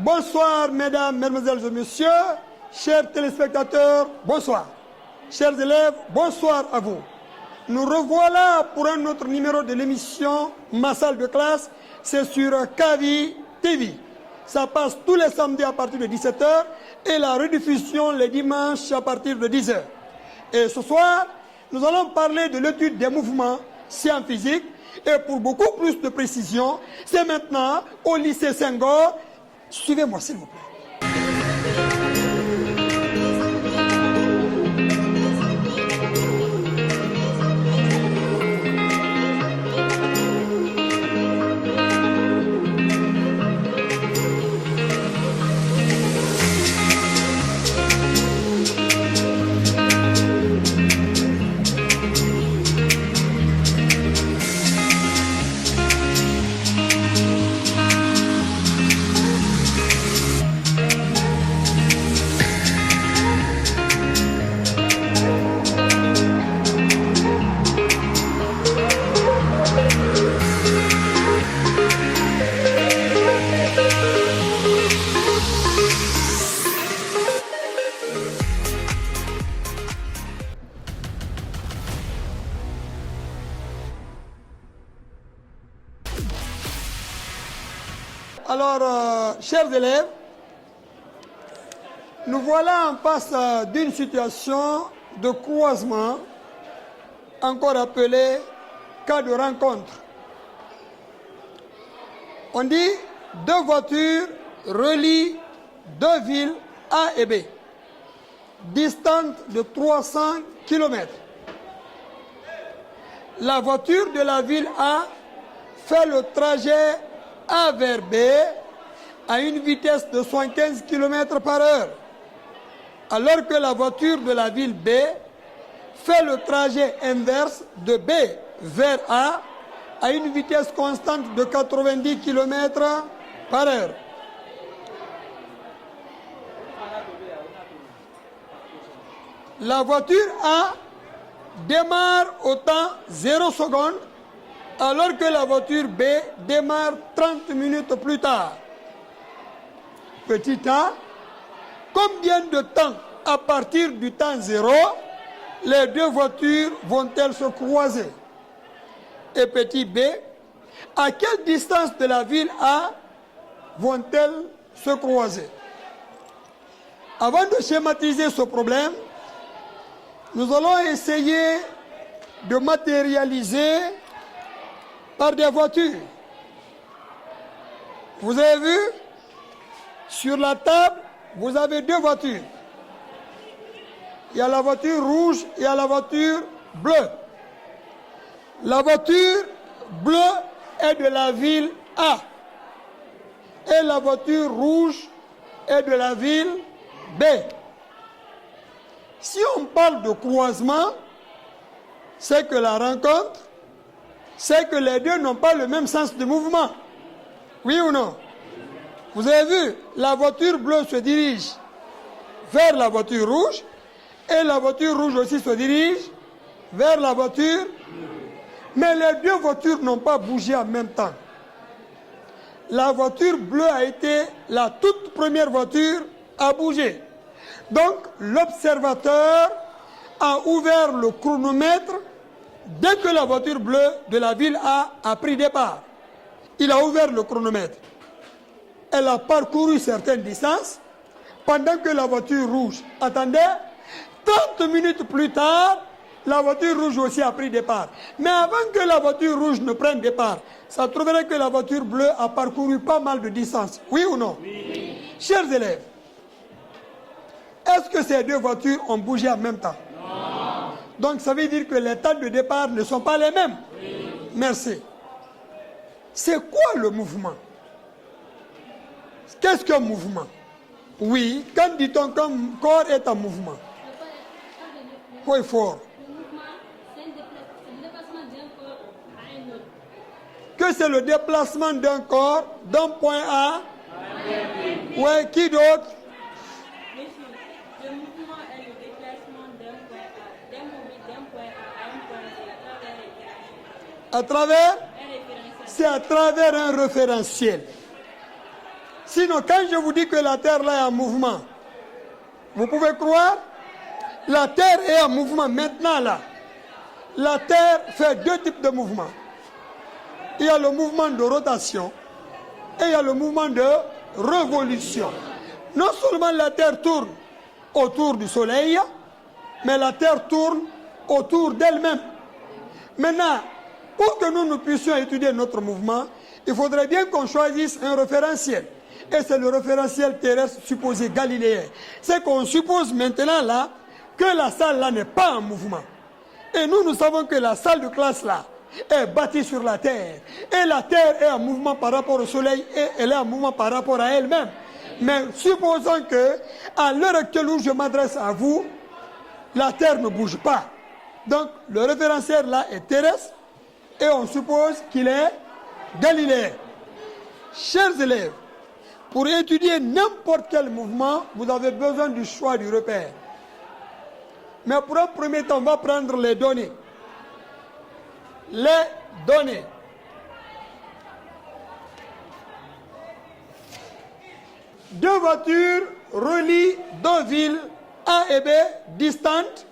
Bonsoir, mesdames, mesdemoiselles et messieurs, chers téléspectateurs, bonsoir. Chers élèves, bonsoir à vous. Nous revoilà pour un autre numéro de l'émission Ma salle de classe. C'est sur Kavi TV. Ça passe tous les samedis à partir de 17h et la rediffusion les dimanches à partir de 10h. Et ce soir, nous allons parler de l'étude des mouvements scientifiques. Et pour beaucoup plus de précision, c'est maintenant au lycée Senghor. Suivez-moi, s'il vous plaît. Alors, chers élèves, nous voilà en face d'une situation de croisement, encore appelée cas de rencontre. On dit deux voitures relient deux villes A et B, distantes de 300 km. La voiture de la ville A fait le trajet A vers B à une vitesse de 75 km par heure, alors que la voiture de la ville B fait le trajet inverse de B vers A à une vitesse constante de 90 km par heure. La voiture A démarre au temps 0 seconde, alors que la voiture B démarre 30 minutes plus tard. Petit a, combien de temps à partir du temps 0, les deux voitures vont-elles se croiser? Et petit b, à quelle distance de la ville A vont-elles se croiser? Avant de schématiser ce problème, nous allons essayer de matérialiser par des voitures. Vous avez vu, sur la table, vous avez deux voitures. Il y a la voiture rouge et il y a la voiture bleue. La voiture bleue est de la ville A et la voiture rouge est de la ville B. Si on parle de croisement, c'est que la rencontre, c'est que les deux n'ont pas le même sens de mouvement. Oui ou non? Vous avez vu, la voiture bleue se dirige vers la voiture rouge et la voiture rouge aussi se dirige vers la voiture. Mais les deux voitures n'ont pas bougé en même temps. La voiture bleue a été la toute première voiture à bouger. Donc l'observateur a ouvert le chronomètre dès que la voiture bleue de la ville a pris départ. Il a ouvert le chronomètre. Elle a parcouru certaines distances pendant que la voiture rouge attendait. 30 minutes plus tard, la voiture rouge aussi a pris départ. Mais avant que la voiture rouge ne prenne départ, ça trouverait que la voiture bleue a parcouru pas mal de distance. Oui ou non? Oui. Chers élèves, est-ce que ces deux voitures ont bougé en même temps? Non. Donc ça veut dire que les temps de départ ne sont pas les mêmes? Oui. Merci. C'est quoi le mouvement? Qu'est-ce qu'un mouvement? Oui, quand dit-on qu'un corps est en mouvement? Quoi est fort? Le mouvement, c'est le déplacement d'un corps à un autre. Que c'est le déplacement d'un corps d'un point A? Oui, qui d'autre? Le mouvement est le déplacement d'un point A, d'un point A à un point B À travers? C'est à travers un référentiel. Sinon, quand je vous dis que la Terre là est en mouvement, vous pouvez croire? La Terre est en mouvement maintenant là. La Terre fait deux types de mouvements. Il y a le mouvement de rotation et il y a le mouvement de révolution. Non seulement la Terre tourne autour du Soleil, mais la Terre tourne autour d'elle-même. Maintenant, pour que nous puissions étudier notre mouvement, il faudrait bien qu'on choisisse un référentiel. Et c'est le référentiel terrestre supposé galiléen. C'est qu'on suppose maintenant là que la salle là n'est pas en mouvement. Et nous savons que la salle de classe là est bâtie sur la Terre. Et la Terre est en mouvement par rapport au Soleil et elle est en mouvement par rapport à elle-même. Mais supposons que, à l'heure actuelle où je m'adresse à vous, la Terre ne bouge pas. Donc, le référentiel là est terrestre et on suppose qu'il est galiléen. Chers élèves, pour étudier n'importe quel mouvement, vous avez besoin du choix du repère. Mais pour un premier temps, on va prendre les données. Les données. Deux voitures relient deux villes A et B distantes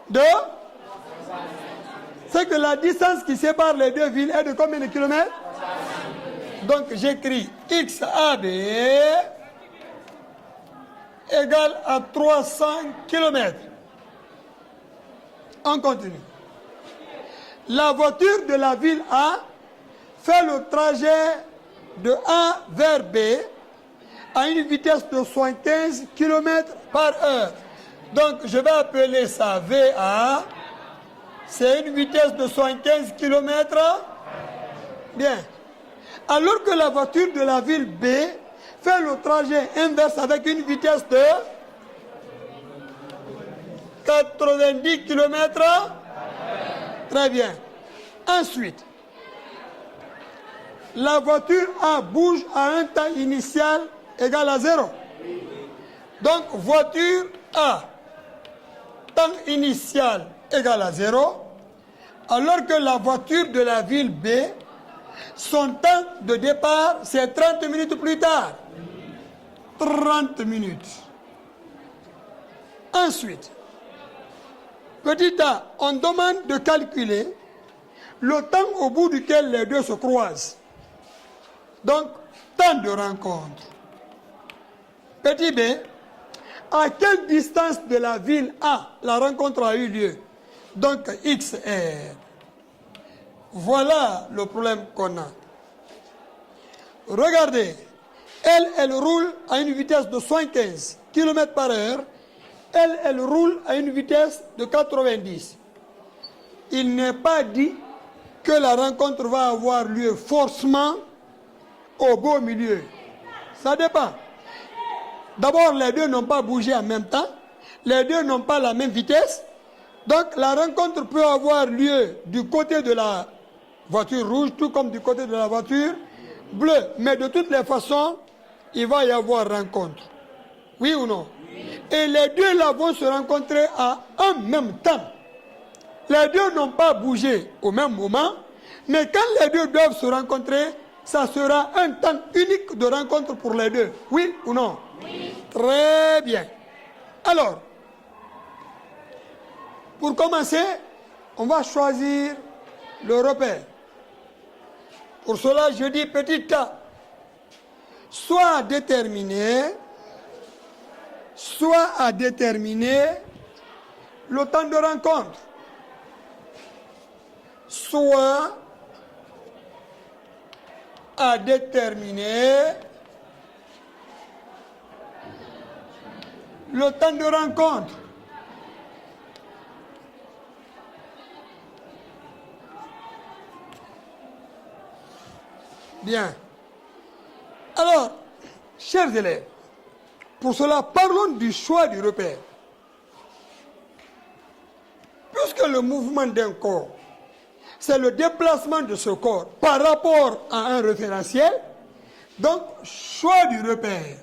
de... C'est que la distance qui sépare les deux villes est de combien de kilomètres? Donc j'écris XAB égale à 300 kilomètres. On continue. La voiture de la ville A fait le trajet de A vers B à une vitesse de 75 km par heure. Donc je vais appeler ça VA. C'est une vitesse de 75 km. Bien. Alors que la voiture de la ville B fait le trajet inverse avec une vitesse de 90 km. Très bien. Ensuite, la voiture A bouge à un temps initial égal à 0. Donc, voiture A, temps initial égal à 0, alors que la voiture de la ville B, son temps de départ, c'est 30 minutes plus tard. 30 minutes. Ensuite, petit a, on demande de calculer le temps au bout duquel les deux se croisent. Donc, temps de rencontre. Petit b, à quelle distance de la ville A la rencontre a eu lieu? Donc, XR. Voilà le problème qu'on a. Regardez, elle roule à une vitesse de 75 km par heure. Elle roule à une vitesse de 90. Il n'est pas dit que la rencontre va avoir lieu forcément au beau milieu. Ça dépend. D'abord, les deux n'ont pas bougé en même temps. Les deux n'ont pas la même vitesse. Donc, la rencontre peut avoir lieu du côté de la voiture rouge, tout comme du côté de la voiture bleue. Mais de toutes les façons, il va y avoir rencontre. Oui ou non? Et les deux là vont se rencontrer à un même temps. Les deux n'ont pas bougé au même moment, mais quand les deux doivent se rencontrer, ça sera un temps unique de rencontre pour les deux. Oui ou non? Oui. Très bien. Alors, pour commencer, on va choisir le repère. Pour cela, je dis petit a, soit à déterminer le temps de rencontre, soit à déterminer le temps de rencontre. Bien. Alors, chers élèves, pour cela, parlons du choix du repère. Puisque le mouvement d'un corps, c'est le déplacement de ce corps par rapport à un référentiel, donc choix du repère.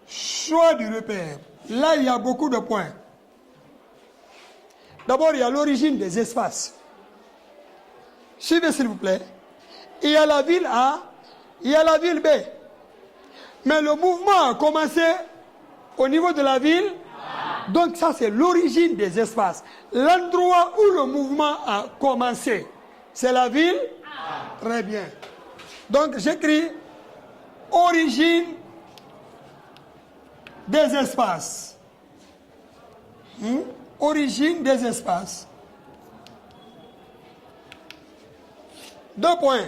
Choix du repère. Là, il y a beaucoup de points. D'abord, il y a l'origine des espaces. Suivez s'il vous plaît. Il y a la ville A il y a la ville B. Mais le mouvement a commencé au niveau de la ville A. Donc ça, c'est l'origine des espaces. L'endroit où le mouvement a commencé, c'est la ville A. Très bien. Donc j'écris origine des espaces. Origine des espaces. 2 points.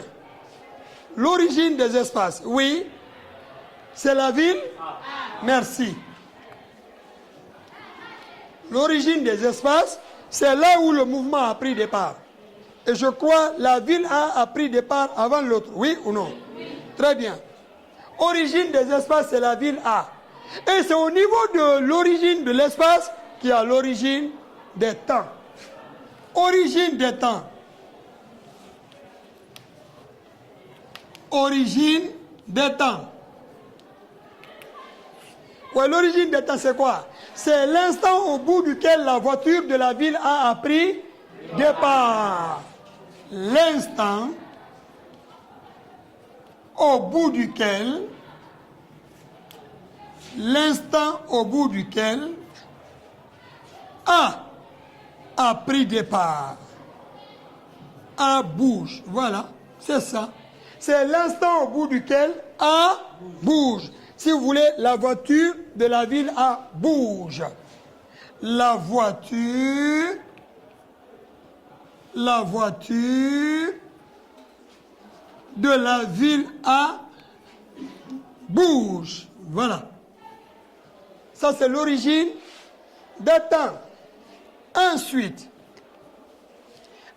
L'origine des espaces. Oui, c'est la ville A. Merci. L'origine des espaces, c'est là où le mouvement a pris départ. Et je crois la ville A pris départ avant l'autre. Oui ou non? Oui. Très bien. Origine des espaces, c'est la ville A. Et c'est au niveau de l'origine de l'espace qu'il y a l'origine des temps. Origine des temps. Origine des temps. Ouais, l'origine des temps, c'est quoi? C'est l'instant au bout duquel la voiture de la ville A pris départ. L'instant au bout duquel A pris départ. A bouge. Voilà, c'est ça. C'est l'instant au bout duquel A bouge. Si vous voulez, la voiture de la ville A bouge. La voiture de la ville A bouge. Voilà. Ça, c'est l'origine des temps. Ensuite,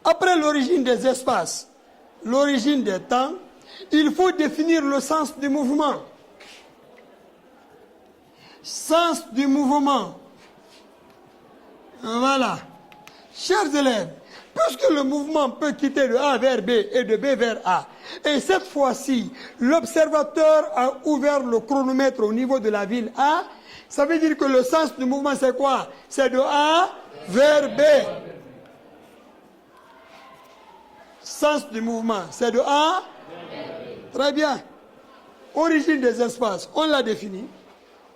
après l'origine des espaces, l'origine des temps, il faut définir le sens du mouvement. Sens du mouvement. Voilà. Chers élèves, puisque le mouvement peut quitter de A vers B et de B vers A, et cette fois-ci, l'observateur a ouvert le chronomètre au niveau de la ville A, ça veut dire que le sens du mouvement, c'est quoi? C'est de A vers B. Sens du mouvement, c'est de A. Très bien. Origine des espaces, on l'a défini.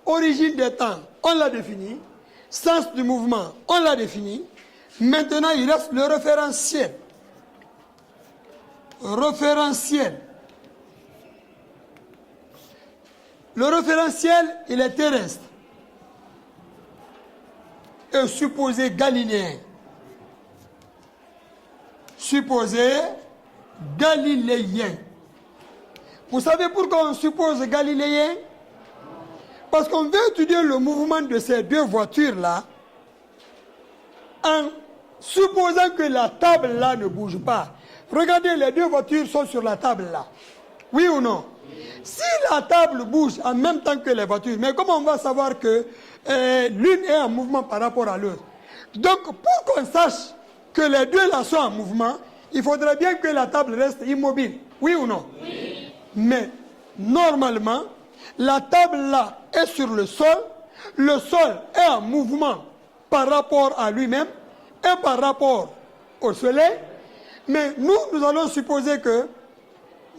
Origine des temps, on l'a défini. Sens du mouvement, on l'a défini. Maintenant, il reste le référentiel. Référentiel. Le référentiel, il est terrestre. Et supposé galiléen. Supposé galiléen. Vous savez pourquoi on suppose galiléen? Parce qu'on veut étudier le mouvement de ces deux voitures-là en supposant que la table-là ne bouge pas. Regardez, les deux voitures sont sur la table-là. Oui ou non? Si la table bouge en même temps que les voitures, mais comment on va savoir que l'une est en mouvement par rapport à l'autre? Donc, pour qu'on sache que les deux là sont en mouvement, il faudrait bien que la table reste immobile. Oui ou non? Oui. Mais, normalement, la table là est sur le sol est en mouvement par rapport à lui-même et par rapport au soleil, mais nous allons supposer que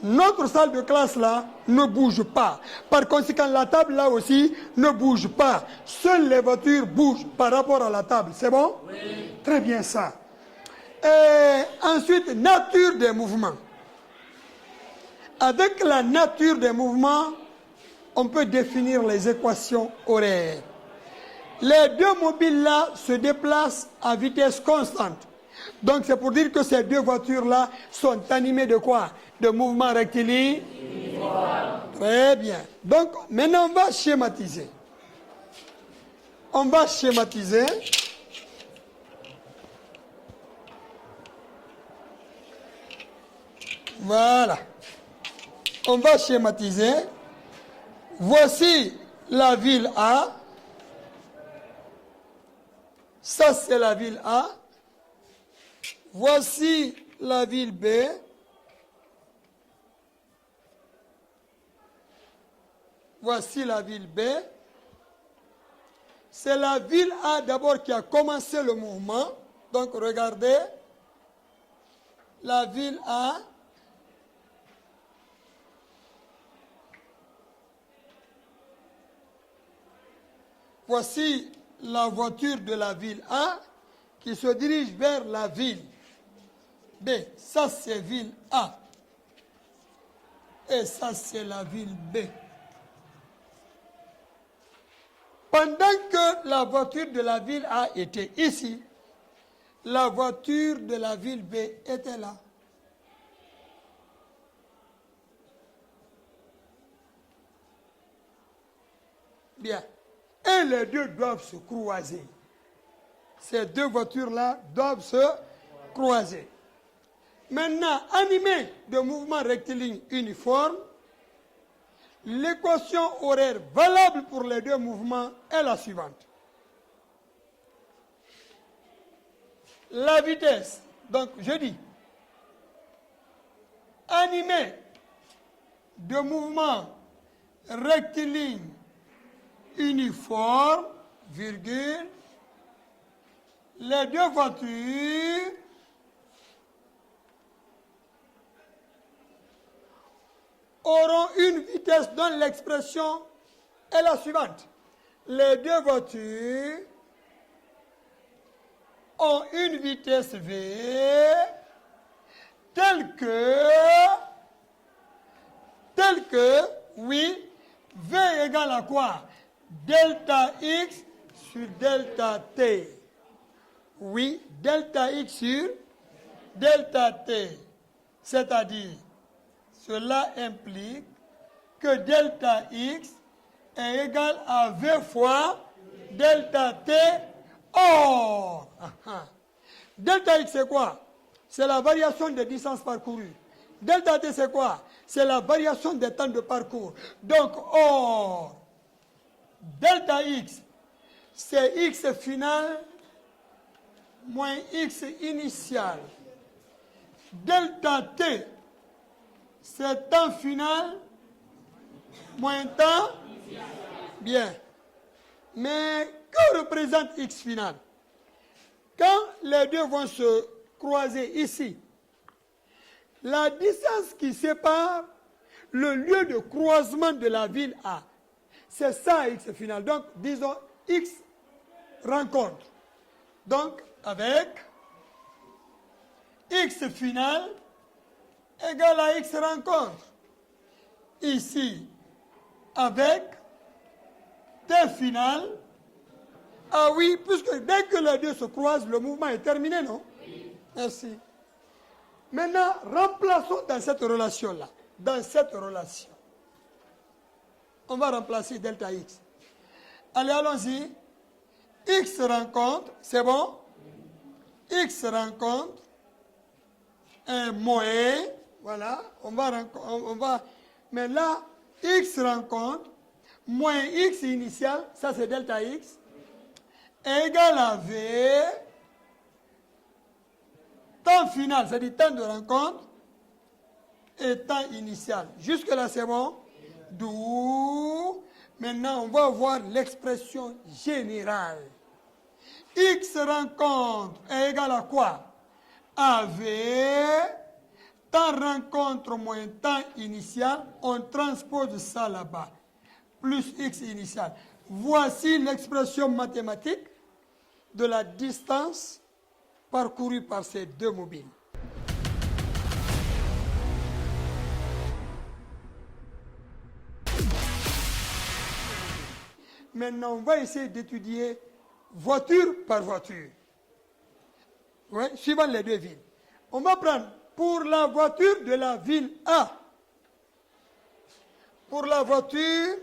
notre salle de classe là ne bouge pas. Par conséquent, la table là aussi ne bouge pas. Seules les voitures bougent par rapport à la table. C'est bon? Oui. Très bien ça. Et ensuite, nature des mouvements. Avec la nature des mouvements, on peut définir les équations horaires. Les deux mobiles-là se déplacent à vitesse constante. Donc c'est pour dire que ces deux voitures-là sont animées de quoi? De mouvements rectilignes. Très bien. Donc maintenant on va schématiser. Voilà. On va schématiser. Voici la ville A. Ça, c'est la ville A. Voici la ville B. Voici la ville B. C'est la ville A d'abord qui a commencé le mouvement. Donc, regardez. La ville A. Voici la voiture de la ville A qui se dirige vers la ville B. Ça, c'est ville A. Et ça, c'est la ville B. Pendant que la voiture de la ville A était ici, la voiture de la ville B était là. Bien. Et les deux doivent se croiser. Ces deux voitures-là doivent se croiser. Maintenant, animées de mouvements rectilignes uniformes, l'équation horaire valable pour les deux mouvements est la suivante. La vitesse, donc je dis, animée de mouvements rectilignes uniformes, virgule, les deux voitures auront une vitesse dont l'expression est la suivante. Les deux voitures ont une vitesse V telle que, oui, V égale à quoi? Delta X sur delta T. Oui, delta X sur delta T. C'est-à-dire, cela implique que delta X est égal à V fois delta T. Or, delta X c'est quoi? C'est la variation des distances parcourues. Delta T c'est quoi? C'est la variation des temps de parcours. Donc, or, delta X, c'est X final moins X initial. Delta T, c'est temps final moins temps. Bien. Mais que représente X final? Quand les deux vont se croiser ici, la distance qui sépare le lieu de croisement de la ville A, c'est ça X final. Donc, disons X rencontre. Donc, avec X final égale à X rencontre. Ici, avec T final. Ah oui, puisque dès que les deux se croisent, le mouvement est terminé, non? Oui. Merci. Maintenant, remplaçons dans cette relation-là. Dans cette relation. On va remplacer delta X. Allez, allons-y. X rencontre, c'est bon? X rencontre un moins, voilà, on va, mais là, X rencontre moins X initial, ça c'est delta X, égale à V, temps final, c'est-à-dire temps de rencontre, et temps initial. Jusque-là, c'est bon? D'où, maintenant, on va voir l'expression générale. X rencontre est égal à quoi? À V, temps rencontre moins temps initial, on transpose ça là-bas, plus X initial. Voici l'expression mathématique de la distance parcourue par ces deux mobiles. Maintenant, on va essayer d'étudier voiture par voiture. Ouais, suivant les deux villes. On va prendre pour la voiture de la ville A. Pour la voiture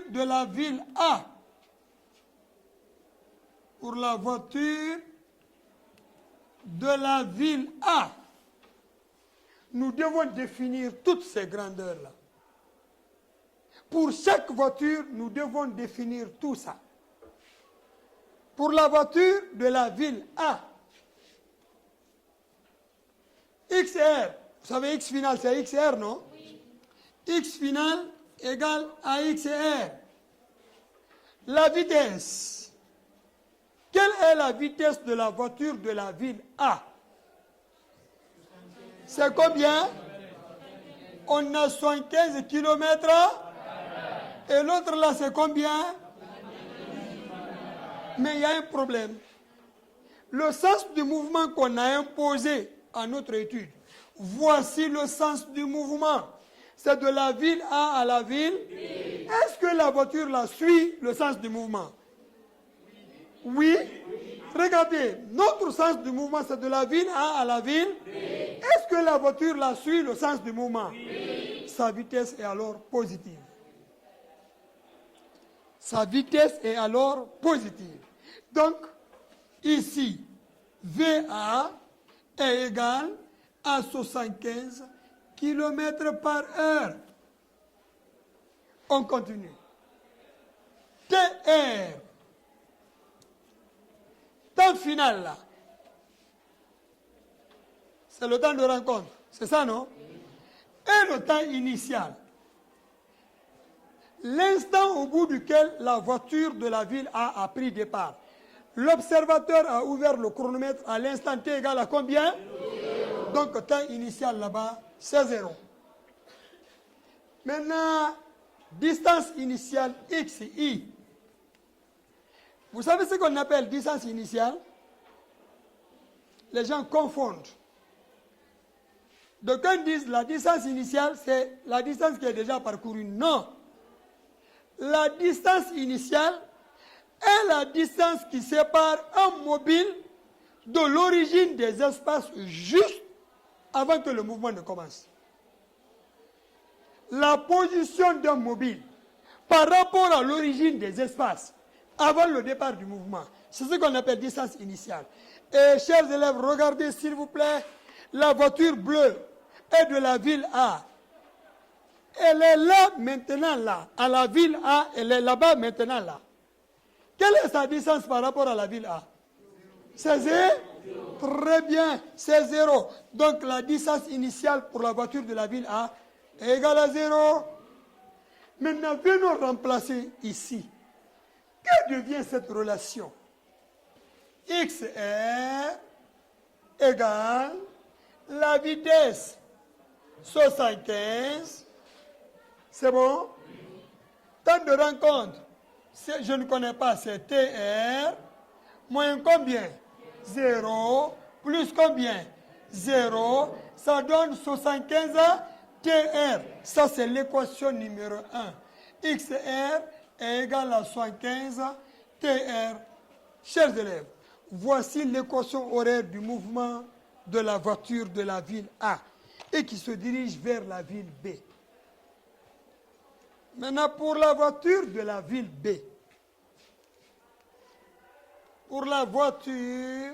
de la ville A. Pour la voiture de la ville A. Nous devons définir toutes ces grandeurs-là. Pour chaque voiture, nous devons définir tout ça. Pour la voiture de la ville A, XR, vous savez X final c'est XR, non? Oui. X final égale à XR. La vitesse. Quelle est la vitesse de la voiture de la ville A? C'est combien? On a 75 km/h. Et l'autre là, c'est combien? Mais il y a un problème. Le sens du mouvement qu'on a imposé à notre étude, voici le sens du mouvement. C'est de la ville A à la ville. Est-ce que la voiture là suit le sens du mouvement? Oui. Regardez, notre sens du mouvement, c'est de la ville A à la ville. Est-ce que la voiture là suit le sens du mouvement? Sa vitesse est alors positive. Sa vitesse est alors positive. Donc, ici, VA est égal à 75 km par heure. On continue. TR. Temps final là. C'est le temps de rencontre. C'est ça, non? Et le temps initial. L'instant au bout duquel la voiture de la ville A pris départ. L'observateur a ouvert le chronomètre à l'instant T égal à combien? 0. Donc, temps initial là-bas, c'est 0. Maintenant, distance initiale X, Y. Vous savez ce qu'on appelle distance initiale? Les gens confondent. D'aucuns disent la distance initiale, c'est la distance qui est déjà parcourue. Non. La distance initiale est la distance qui sépare un mobile de l'origine des espaces juste avant que le mouvement ne commence. La position d'un mobile par rapport à l'origine des espaces avant le départ du mouvement, c'est ce qu'on appelle distance initiale. Et chers élèves, regardez s'il vous plaît, la voiture bleue est de la ville A. Elle est là maintenant là, à la ville A, elle est là-bas maintenant là. Quelle est sa distance par rapport à la ville A? C'est 0. Très bien, c'est 0. Donc la distance initiale pour la voiture de la ville A est égale à 0. Maintenant, venons remplacer ici. Que devient cette relation? XR égale la vitesse 75. C'est bon? Temps de rencontre, je ne connais pas, c'est TR, moins combien? 0, plus combien? 0, ça donne 75 TR. Ça, c'est l'équation numéro 1. XR est égal à 75 TR. Chers élèves, voici l'équation horaire du mouvement de la voiture de la ville A et qui se dirige vers la ville B. Maintenant, pour la voiture de la ville B, pour la voiture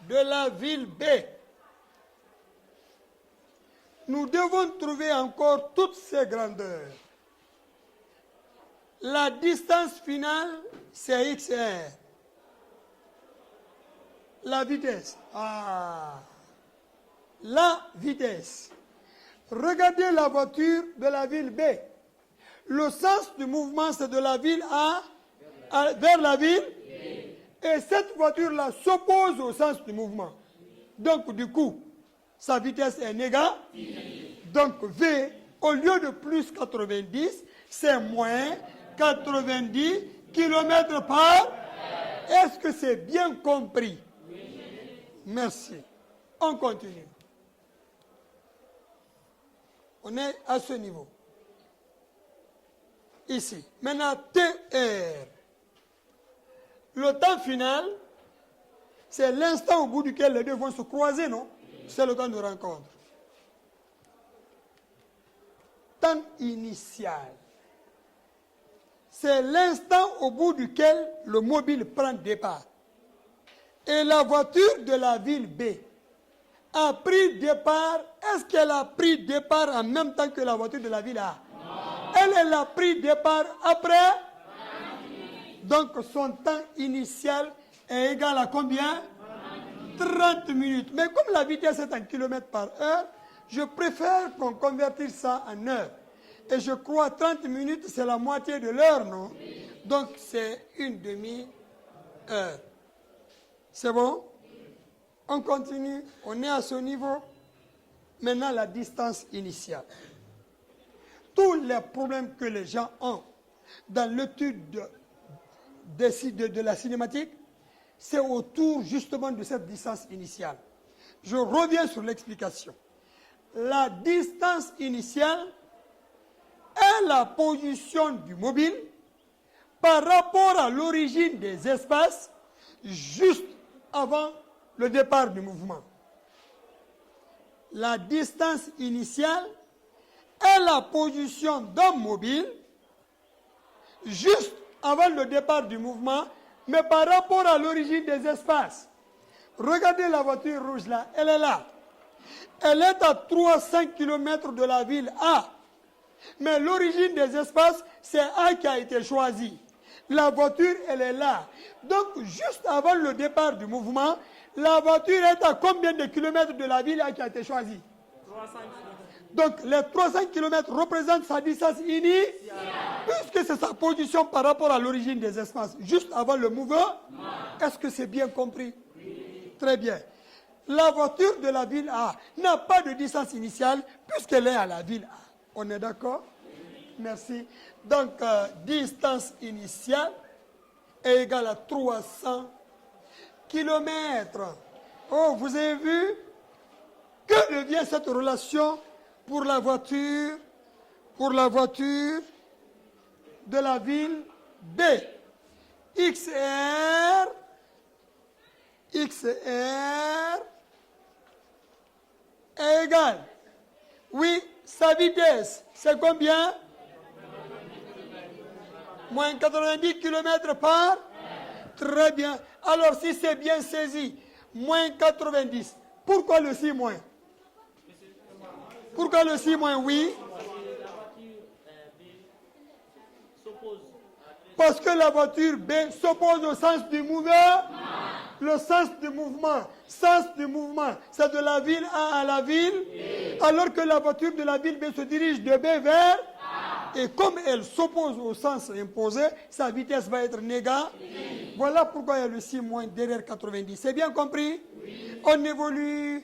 de la ville B, nous devons trouver encore toutes ces grandeurs. La distance finale, c'est XR. La vitesse. La vitesse. Regardez la voiture de la ville B. Le sens du mouvement, c'est de la ville A vers la ville B. Et cette voiture-là s'oppose au sens du mouvement. Donc, du coup, sa vitesse est négative. Donc, V, au lieu de plus 90, c'est moins 90 km par heure. Est-ce que c'est bien compris? Merci. On continue. On est à ce niveau. Ici. Maintenant, TR. Le temps final, c'est l'instant au bout duquel les deux vont se croiser, non? C'est le temps de rencontre. Temps initial. C'est l'instant au bout duquel le mobile prend départ. Et la voiture de la ville B a pris départ. Est-ce qu'elle a pris départ en même temps que la voiture de la ville A? Non. Elle a pris départ après. Donc son temps initial est égal à combien? 30 minutes. Mais comme la vitesse est en kilomètres par heure, je préfère qu'on convertisse ça en heure. Et je crois 30 minutes, c'est la moitié de l'heure, non? Donc c'est une demi-heure. C'est bon? On continue. On est à ce niveau. Maintenant, la distance initiale. tous les problèmes que les gens ont dans l'étude de la cinématique, c'est autour justement de cette distance initiale. Je reviens sur l'explication. La distance initiale est la position du mobile par rapport à l'origine des espaces juste avant le départ du mouvement. La distance initiale est la position d'un mobile juste avant le départ du mouvement, mais par rapport à l'origine des espaces. Regardez la voiture rouge là, elle est là. Elle est à 300 km de la ville A. Mais l'origine des espaces, c'est A qui a été choisi. La voiture, elle est là. Donc, juste avant le départ du mouvement, la voiture est à combien de kilomètres de la ville A qui a été choisie? 300 km. Donc, les 300 km représentent sa distance initiale, puisque c'est sa position par rapport à l'origine des espaces, juste avant le mouvement. Est-ce que c'est bien compris? Oui. Très bien. La voiture de la ville A n'a pas de distance initiale, puisqu'elle est à la ville A. On est d'accord? Merci. Donc, distance initiale est égale à 300 km. Oh, vous avez vu? Que devient cette relation pour la voiture de la ville B? XR est égal. Oui, sa vitesse, c'est combien? Moins 90 km par? Très bien. Alors, si c'est bien saisi, moins 90. Pourquoi le 6 moins? Pourquoi le 6 moins? Oui. Parce que la voiture B s'oppose au sens du mouvement. Le sens du mouvement, c'est de la ville A à la ville, alors que la voiture de la ville B se dirige de B vers A. Et comme elle s'oppose au sens imposé, sa vitesse va être négative. Voilà pourquoi il y a le 6 moins derrière 90. C'est bien compris? Oui. On évolue.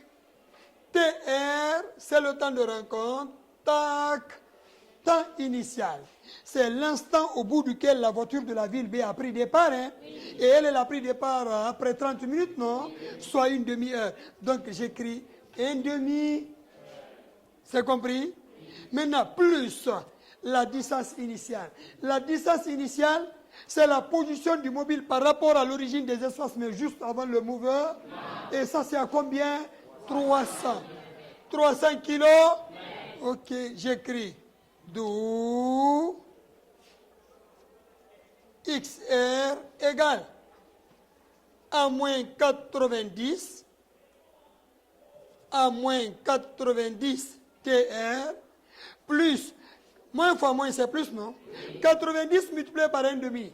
TR, c'est le temps de rencontre. Tac, temps initial. C'est l'instant au bout duquel la voiture de la ville B a pris départ. Hein? Oui. Et elle a pris départ après 30 minutes, non? Oui. Soit une demi-heure. Donc j'écris une demi. C'est compris? Oui. Maintenant, plus la distance initiale. La distance initiale, c'est la position du mobile par rapport à l'origine des espaces, mais juste avant le mouveur. Oui. Et ça, c'est à combien? 300. 300 kilos? Oui. Ok, j'écris. D'où XR égale à moins 90 TR plus, moins fois moins c'est plus, non? 90 multiplié par 1,5,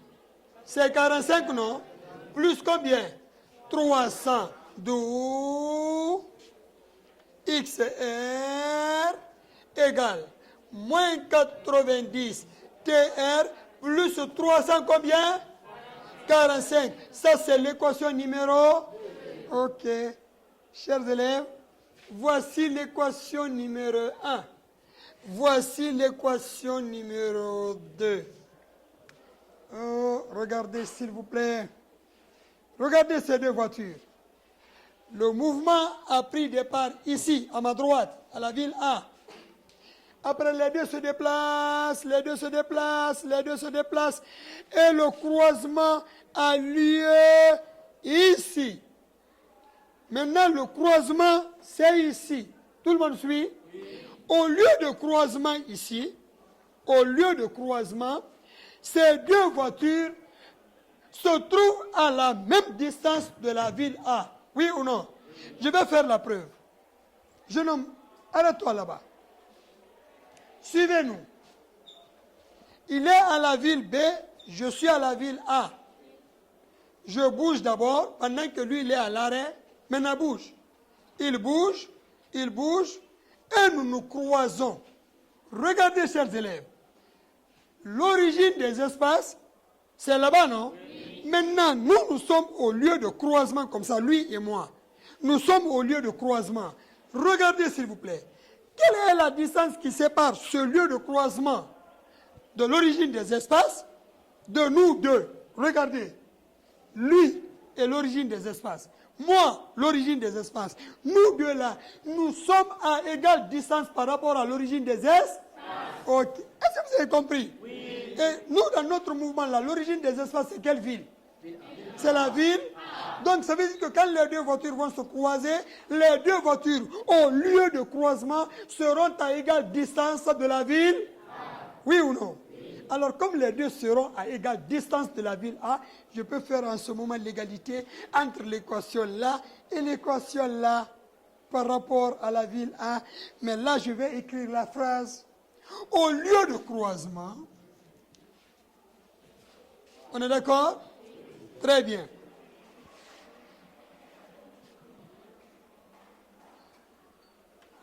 c'est 45, non? Plus combien? 300, d'où XR égale moins 90 TR plus 300 combien? 45. Ça, c'est l'équation numéro. OK. Chers élèves, voici l'équation numéro 1. Voici l'équation numéro 2. Oh, regardez, s'il vous plaît. Regardez ces deux voitures. Le mouvement a pris départ ici, à ma droite, à la ville A. Après, les deux se déplacent, et le croisement a lieu ici. Maintenant, le croisement, c'est ici. Tout le monde suit? Oui. Au lieu de croisement ici, ces deux voitures se trouvent à la même distance de la ville A. Oui ou non? Oui. Je vais faire la preuve. Jeune homme, arrête-toi là-bas. Suivez-nous. Il est à la ville B, je suis à la ville A. Je bouge d'abord, pendant que lui, il est à l'arrêt. Maintenant, bouge. Il bouge, et nous nous croisons. Regardez, chers élèves. L'origine des espaces, c'est là-bas, non? Oui. Maintenant, nous sommes au lieu de croisement, comme ça, lui et moi. Nous sommes au lieu de croisement. Regardez, s'il vous plaît. Quelle est la distance qui sépare ce lieu de croisement de l'origine des espaces de nous deux? Regardez, lui est l'origine des espaces. Moi, l'origine des espaces. Nous deux là, nous sommes à égale distance par rapport à l'origine des espaces. Ok. Est-ce que vous avez compris? Oui. Et nous, dans notre mouvement là, l'origine des espaces, c'est quelle ville? C'est la ville. Donc, ça veut dire que quand les deux voitures vont se croiser, les deux voitures, au lieu de croisement, seront à égale distance de la ville. Oui ou non? Alors, comme les deux seront à égale distance de la ville A, je peux faire en ce moment l'égalité entre l'équation là et l'équation là par rapport à la ville A. Mais là, je vais écrire la phrase. Au lieu de croisement, on est d'accord? Très bien.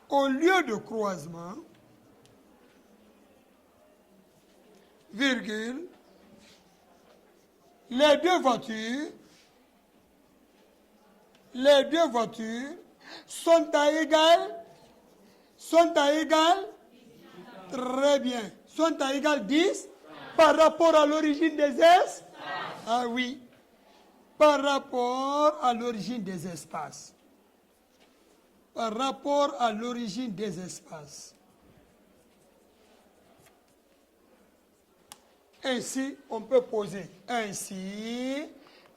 Au lieu de croisement, virgule, les deux voitures sont à égal, très bien, sont à égal 10 par rapport à l'origine des espaces. Ah oui, par rapport à l'origine des espaces. Par rapport à l'origine des espaces. Ainsi, on peut poser ainsi,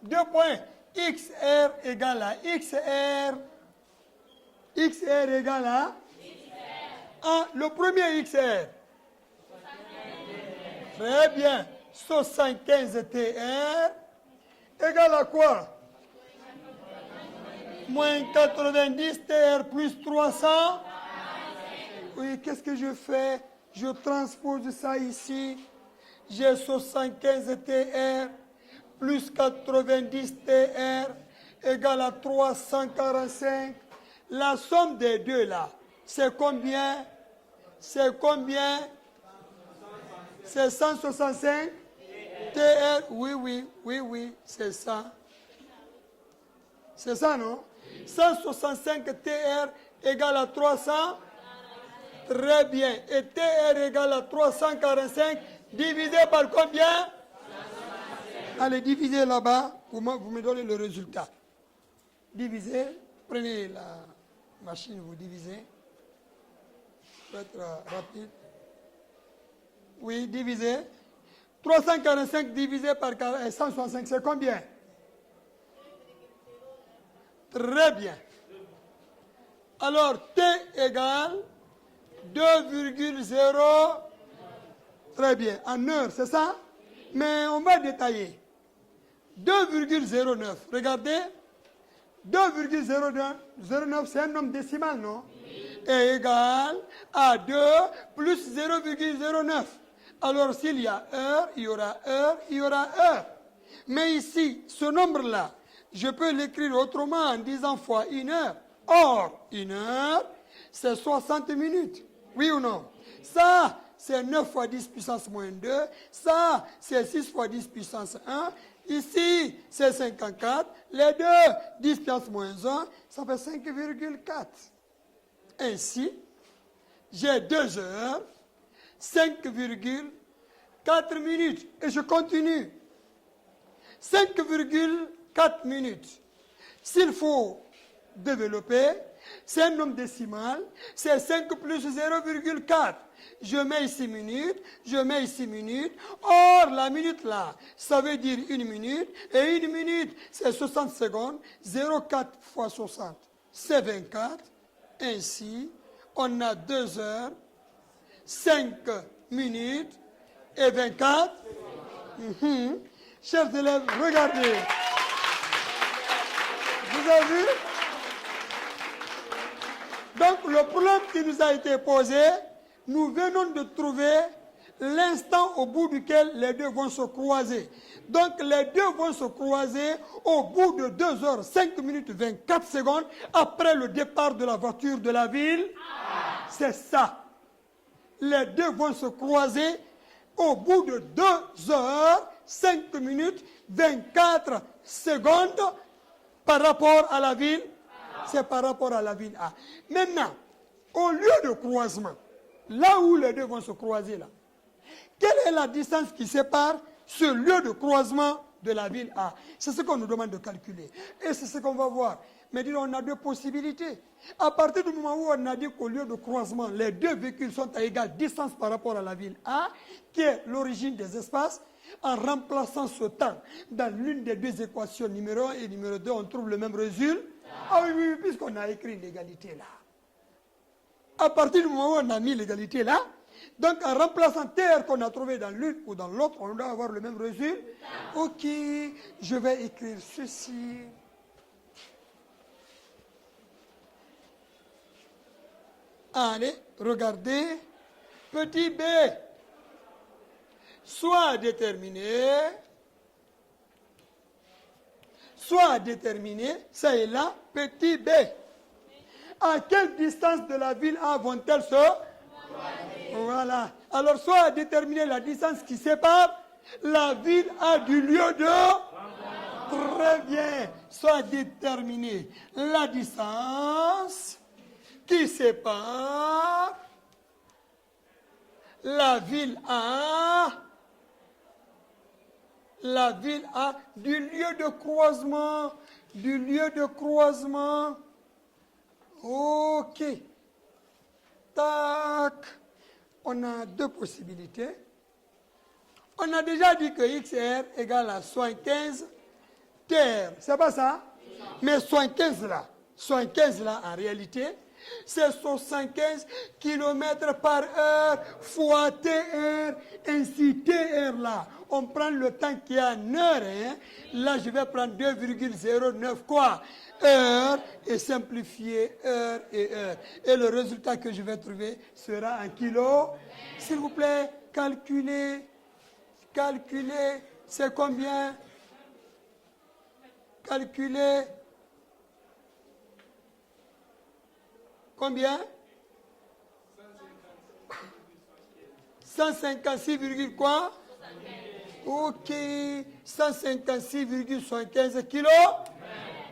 2 points, XR égale à XR. XR égale à le premier XR. Très bien. 75 TR égale à quoi? Moins 90 TR plus 300. Oui, qu'est-ce que je fais? Je transpose ça ici. J'ai 75 TR plus 90 TR égale à 345. La somme des deux là, c'est combien? C'est combien? C'est 165 TR. Oui, c'est ça. C'est ça, non? 165 TR égale à 300. Très bien. Et TR égale à 345 divisé par combien? Allez, divisez là-bas. Vous me donnez le résultat. Divisez. Prenez la machine, vous divisez. Pour être rapide. Oui, divisez. 345 divisé par 165, c'est combien? Très bien. Alors, T égale 2,0. Très bien. En heures, c'est ça? Mais on va détailler. 2,09. Regardez. 2,09, c'est un nombre décimal, non? Est égal à 2 plus 0,09. Alors, s'il y a heure, il y aura heure, il y aura heure. Mais ici, ce nombre-là, je peux l'écrire autrement en disant fois 1 heure. Or, 1 heure, c'est 60 minutes. Oui ou non? Ça, c'est 9 fois 10 puissance moins 2. Ça, c'est 6 fois 10 puissance 1. Ici, c'est 54. Les deux, 10 puissance moins 1, ça fait 5,4. Ainsi, j'ai 2 heures, 5,4 minutes. Et je continue. 5,4 minutes. S'il faut développer, c'est un nombre décimal, c'est 5 plus 0,4. Je mets ici minutes, je mets ici minutes. Or, la minute là, ça veut dire 1 minute. Et 1 minute, c'est 60 secondes. 0,4 fois 60, c'est 24. Ainsi, on a 2 heures, 5 minutes et 24. Chers élèves, regardez. Vous avez vu? Donc, le problème qui nous a été posé, nous venons de trouver l'instant au bout duquel les deux vont se croiser. Donc, les deux vont se croiser au bout de 2 heures, 5 minutes, 24 secondes après le départ de la voiture de la ville. C'est ça. Les deux vont se croiser au bout de 2 heures, 5 minutes, 24 secondes par rapport à la ville. C'est par rapport à la ville A. Maintenant, au lieu de croisement, là où les deux vont se croiser là, quelle est la distance qui sépare ce lieu de croisement de la ville A? C'est ce qu'on nous demande de calculer. Et c'est ce qu'on va voir. Mais disons, on a deux possibilités. À partir du moment où on a dit qu'au lieu de croisement, les deux véhicules sont à égale distance par rapport à la ville A, qui est l'origine des espaces, en remplaçant ce temps dans l'une des deux équations, numéro 1 et numéro 2, on trouve le même résultat. Ah oui, oui, puisqu'on a écrit l'égalité là. À partir du moment où on a mis l'égalité là, donc en remplaçant TR qu'on a trouvé dans l'une ou dans l'autre, on doit avoir le même résultat. Ok, je vais écrire ceci. Allez, regardez. Petit b, soit déterminé, ça est là, petit b. À quelle distance de la ville A vont-elles se? Voilà. Alors, soit à déterminer la distance qui sépare la ville A du lieu de... Très bien. Soit déterminer la distance qui sépare la ville A du lieu de croisement. Ok. Tac. On a deux possibilités. On a déjà dit que XR égale à 75 TR. C'est pas ça? Mais 75 là, en réalité, c'est 75 km par heure fois TR, ainsi TR là. On prend le temps qui est en heure. Hein. Là, je vais prendre 2,09 quoi? Heure et simplifier heure et heure. Et le résultat que je vais trouver sera en kilo. S'il vous plaît, calculez. C'est combien? Calculez. Combien? 156, quoi? Ok, 156,75 kilos.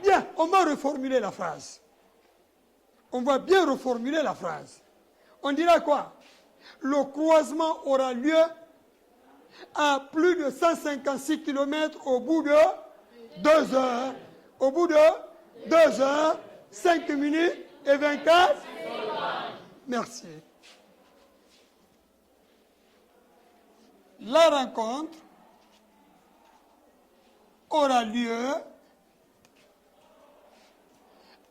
Bien, on va reformuler la phrase. On va bien reformuler la phrase. On dira quoi? Le croisement aura lieu à plus de 156 km au bout de 2 heures. Au bout de 2 heures, 5 minutes et 24. Merci. La rencontre aura lieu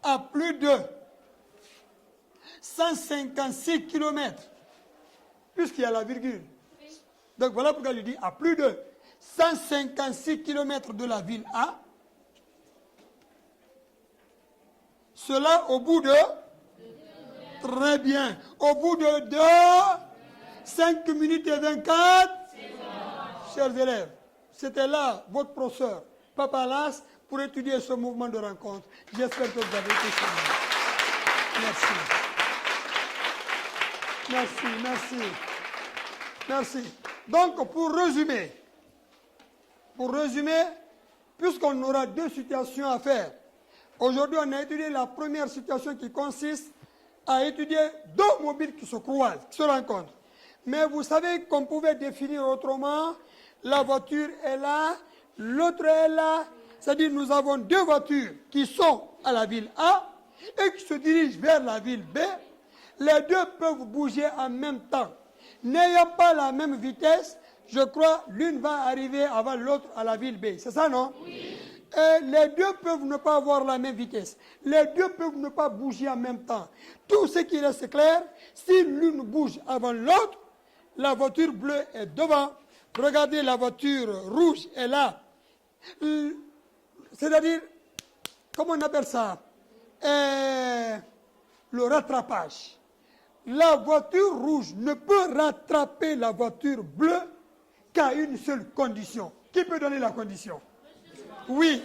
à plus de 156 km, puisqu'il y a la virgule. Donc voilà pourquoi il dit à plus de 156 km de la ville A. Cela au bout de... Très bien. Au bout de 5 minutes et 24. Chers élèves, c'était là votre professeur, Papa Las, pour étudier ce mouvement de rencontre. J'espère que vous avez été suivis. Merci. Donc, pour résumer, puisqu'on aura deux situations à faire, aujourd'hui, on a étudié la première situation qui consiste à étudier deux mobiles qui se croisent, qui se rencontrent. Mais vous savez qu'on pouvait définir autrement, la voiture est là, l'autre est là. C'est-à-dire nous avons deux voitures qui sont à la ville A et qui se dirigent vers la ville B. Les deux peuvent bouger en même temps. N'ayant pas la même vitesse, je crois l'une va arriver avant l'autre à la ville B. C'est ça, non? Oui. Et les deux peuvent ne pas avoir la même vitesse. Les deux peuvent ne pas bouger en même temps. Tout ce qui reste clair, si l'une bouge avant l'autre, la voiture bleue est devant. Regardez, la voiture rouge est là. C'est-à-dire, comment on appelle ça? Le rattrapage. La voiture rouge ne peut rattraper la voiture bleue qu'à une seule condition. Qui peut donner la condition? Oui.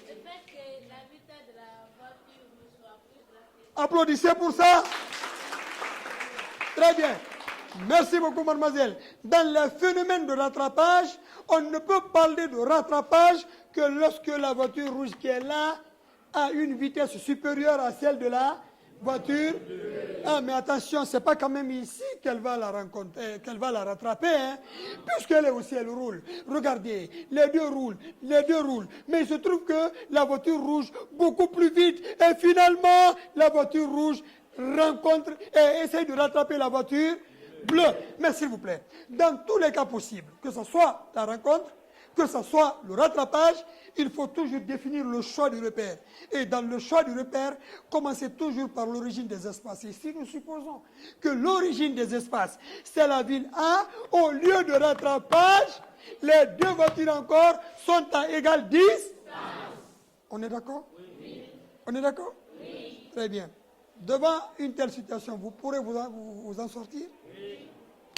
Le fait que la vitesse de la voiture rouge soit plus rapide. Applaudissez pour ça. Très bien. Merci beaucoup, mademoiselle. Dans le phénomène de rattrapage, on ne peut parler de rattrapage que lorsque la voiture rouge qui est là a une vitesse supérieure à celle de la Voiture. Ah, mais attention, c'est pas quand même ici qu'elle va la rencontrer, qu'elle va la rattraper, hein. Puisqu'elle est aussi, elle roule. Regardez, les deux roulent. Mais il se trouve que la voiture rouge beaucoup plus vite. Et finalement, la voiture rouge rencontre et essaye de rattraper la voiture bleue. Mais s'il vous plaît, dans tous les cas possibles, que ce soit la rencontre, que ce soit le rattrapage, il faut toujours définir le choix du repère. Et dans le choix du repère, commencez toujours par l'origine des espaces. Et si nous supposons que l'origine des espaces, c'est la ville A, au lieu de rattrapage, les deux voitures encore sont à égal 10. On est d'accord? Oui. On est d'accord? Oui. Très bien. Devant une telle situation, vous pourrez vous en sortir? Oui.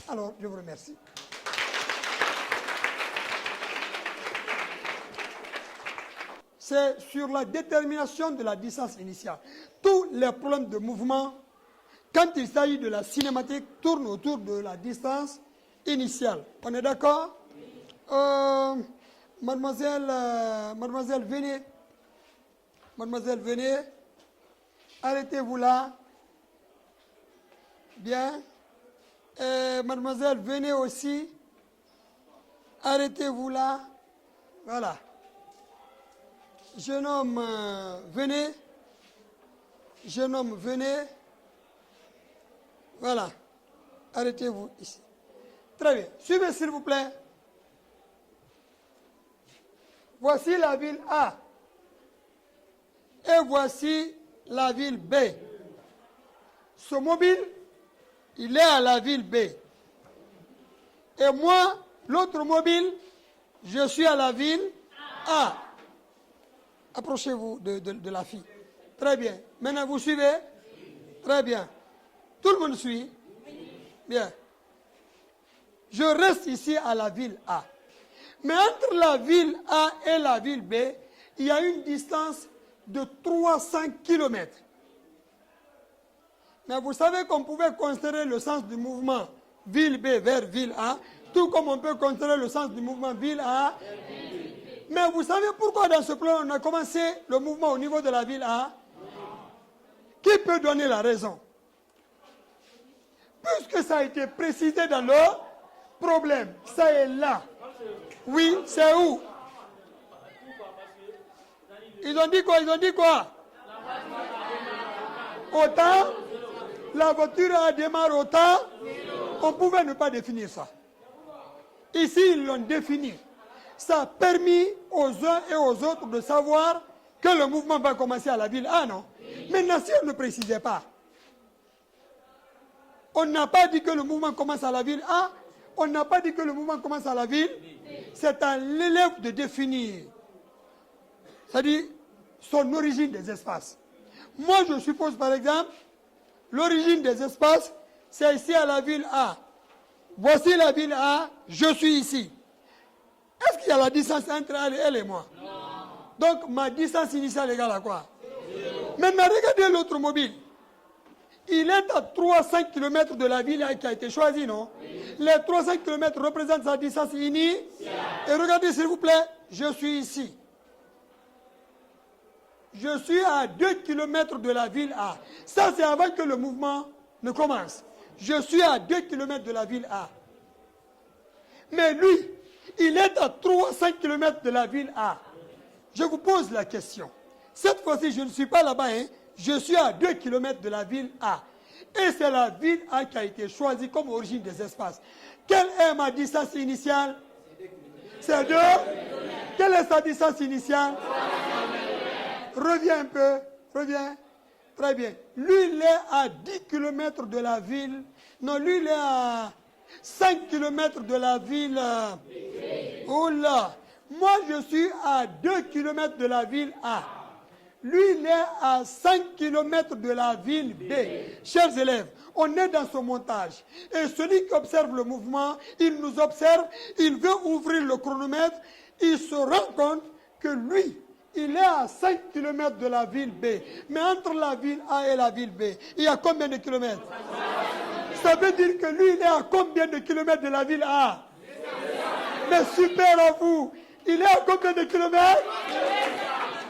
Alors, je vous remercie. C'est sur la détermination de la distance initiale. Tous les problèmes de mouvement, quand il s'agit de la cinématique, tournent autour de la distance initiale. On est d'accord? Mademoiselle, venez. Mademoiselle, venez. Arrêtez-vous là. Bien. Mademoiselle, venez aussi. Arrêtez-vous là. Voilà. Jeune homme, venez. Jeune homme, venez. Voilà. Arrêtez-vous ici. Très bien. Suivez, s'il vous plaît. Voici la ville A. Et voici la ville B. Ce mobile, il est à la ville B. Et moi, l'autre mobile, je suis à la ville A. Approchez-vous de la fille. Très bien. Maintenant, vous suivez? Très bien. Tout le monde suit? Bien. Je reste ici à la ville A. Mais entre la ville A et la ville B, il y a une distance de 300 km. Mais vous savez qu'on pouvait considérer le sens du mouvement ville B vers ville A, tout comme on peut considérer le sens du mouvement ville A. Mais vous savez pourquoi dans ce plan on a commencé le mouvement au niveau de la ville A? Qui peut donner la raison? Puisque ça a été précisé dans le problème, ça est là. Oui, c'est où? Ils ont dit quoi? Autant, la voiture a démarré autant, on pouvait ne pas définir ça. Ici, ils l'ont défini. Ça a permis aux uns et aux autres de savoir que le mouvement va commencer à la ville A, non? Maintenant, si on ne précisait pas, on n'a pas dit que le mouvement commence à la ville A, on n'a pas dit que le mouvement commence à la ville. C'est à l'élève de définir, c'est-à-dire son origine des espaces. Moi, je suppose par exemple, l'origine des espaces, c'est ici à la ville A. Voici la ville A, je suis ici. Est-ce qu'il y a la distance entre elle et moi? Non. Donc, ma distance initiale est égale à quoi? 0. Maintenant, regardez l'autre mobile. Il est à 300 km de la ville qui a été choisie, non? Oui. Les 300 km représentent sa distance initiale. Et regardez, s'il vous plaît, je suis ici. Je suis à 2 km de la ville A. Ça, c'est avant que le mouvement ne commence. Je suis à 2 km de la ville A. Mais lui, il est à 300 km de la ville A. Je vous pose la question. Cette fois-ci, je ne suis pas là-bas, hein. Je suis à 2 km de la ville A. Et c'est la ville A qui a été choisie comme origine des espaces. Quelle est ma distance initiale? C'est 2. Quelle est sa distance initiale? Reviens un peu. Reviens. Très bien. Lui, il est à 10 km de la ville. Non, lui, il est à 5 km de la ville. Oh là. Moi, je suis à 2 km de la ville A. Lui, il est à 5 km de la ville B. Chers élèves, on est dans ce montage. Et celui qui observe le mouvement, il nous observe, il veut ouvrir le chronomètre, il se rend compte que lui, il est à 5 km de la ville B. Mais entre la ville A et la ville B, il y a combien de kilomètres? Ça veut dire que lui, il est à combien de kilomètres de la ville A? Mais super à vous. Il est à combien de kilomètres?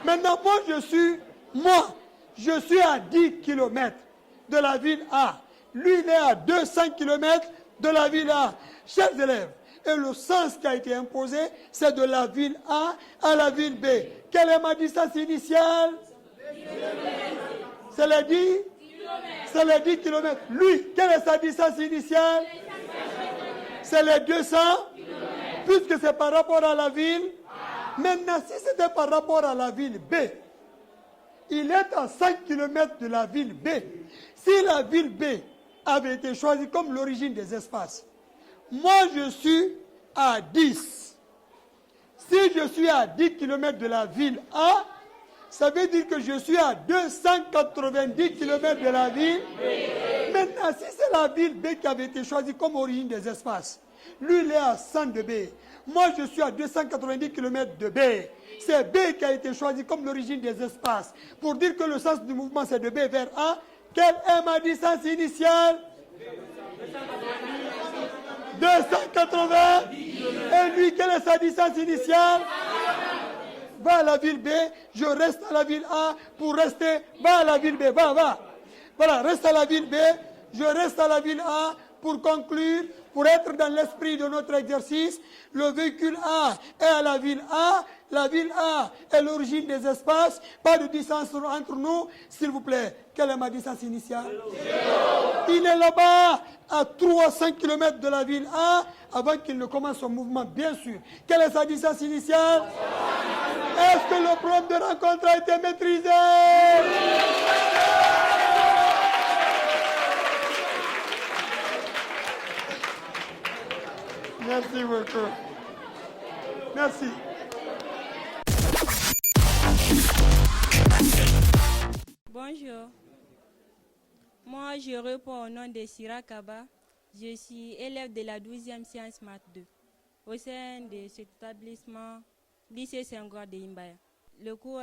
Maintenant, moi, je suis à 10 km de la ville A. Lui, il est à 200 km de la ville A. Chers élèves, et le sens qui a été imposé, c'est de la ville A à la ville B. Quelle est ma distance initiale? C'est les 10 C'est les 10 km. Lui, quelle est sa distance initiale? C'est les 200 puisque c'est par rapport à la ville. Maintenant, si c'était par rapport à la ville B, il est à 5 km de la ville B. Si la ville B avait été choisie comme l'origine des espaces, moi je suis à 10. Si je suis à 10 km de la ville A, ça veut dire que je suis à 290 km de la ville B. Maintenant, si c'est la ville B qui avait été choisie comme origine des espaces, lui il est à 100 de B. Moi je suis à 290 km de B. C'est B qui a été choisi comme l'origine des espaces. Pour dire que le sens du mouvement c'est de B vers A, quelle est ma distance initiale? 280. Et lui, quelle est sa distance initiale? Va à la ville B, je reste à la ville A pour rester. Va à la ville B, va. Voilà, reste à la ville B, je reste à la ville A pour conclure, pour être dans l'esprit de notre exercice. Le véhicule A est à la ville A est l'origine des espaces, pas de distance entre nous, s'il vous plaît. Quelle est ma distance initiale? Il est là-bas, à 300 km de la ville A, avant qu'il ne commence son mouvement, bien sûr. Quelle est sa distance initiale? Est-ce que le problème de rencontre a été maîtrisé? Merci beaucoup. Merci. Bonjour. Moi, je réponds au nom de Sira Kaba. Je suis élève de la 12e science maths 2 au sein de cet établissement lycée Senghor de Imbaya. Le cours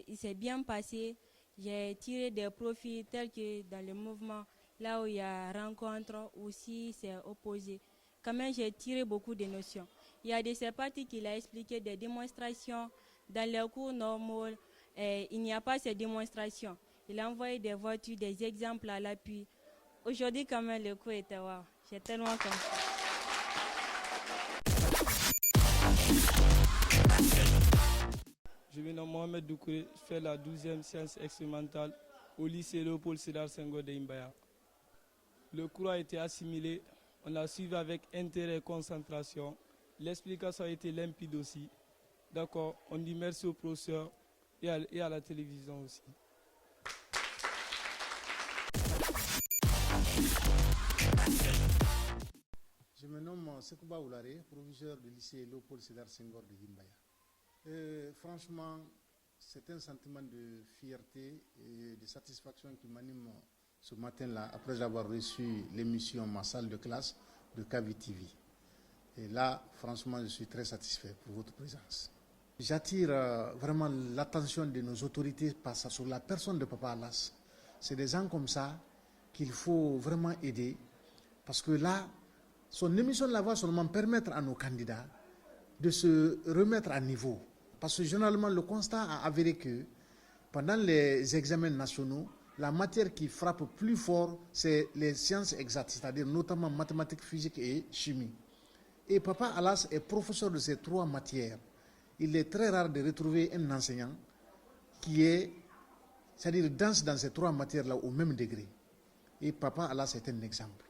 il s'est bien passé. J'ai tiré des profits tels que dans le mouvement, là où il y a rencontre, aussi c'est opposé. Quand même, j'ai tiré beaucoup de notions. Il y a de ces parties qu'il a expliqué, des démonstrations. Dans les cours normaux, il n'y a pas ces démonstrations. Il a envoyé des voitures, des exemples à l'appui. Aujourd'hui, quand même, le cours était waouh. J'ai tellement compris. Je me nomme Mohamed Doukouré, je fais la 12e science expérimentale au lycée Léopold Sédar Senghor de Imbaya. Le cours a été assimilé, on l'a suivi avec intérêt et concentration. L'explication a été limpide aussi. D'accord, on dit merci au professeur et à la télévision aussi. Je me nomme Sekouba Oulare, proviseur du lycée Léopold Sédar Senghor de Gimbaya. Franchement, c'est un sentiment de fierté et de satisfaction qui m'anime ce matin-là, après avoir reçu l'émission Ma salle de classe de Kavi TV. Et là, franchement, je suis très satisfait pour votre présence. J'attire vraiment l'attention de nos autorités sur la personne de Papa Alas. C'est des gens comme ça qu'il faut vraiment aider, parce que là, son émission là va seulement permettre à nos candidats de se remettre à niveau. Parce que généralement, le constat a avéré que pendant les examens nationaux, la matière qui frappe plus fort, c'est les sciences exactes, c'est-à-dire notamment mathématiques, physique et chimie. Et Papa Alas est professeur de ces trois matières. Il est très rare de retrouver un enseignant qui est, c'est-à-dire danse dans ces trois matières-là au même degré. Et Papa Alas est un exemple.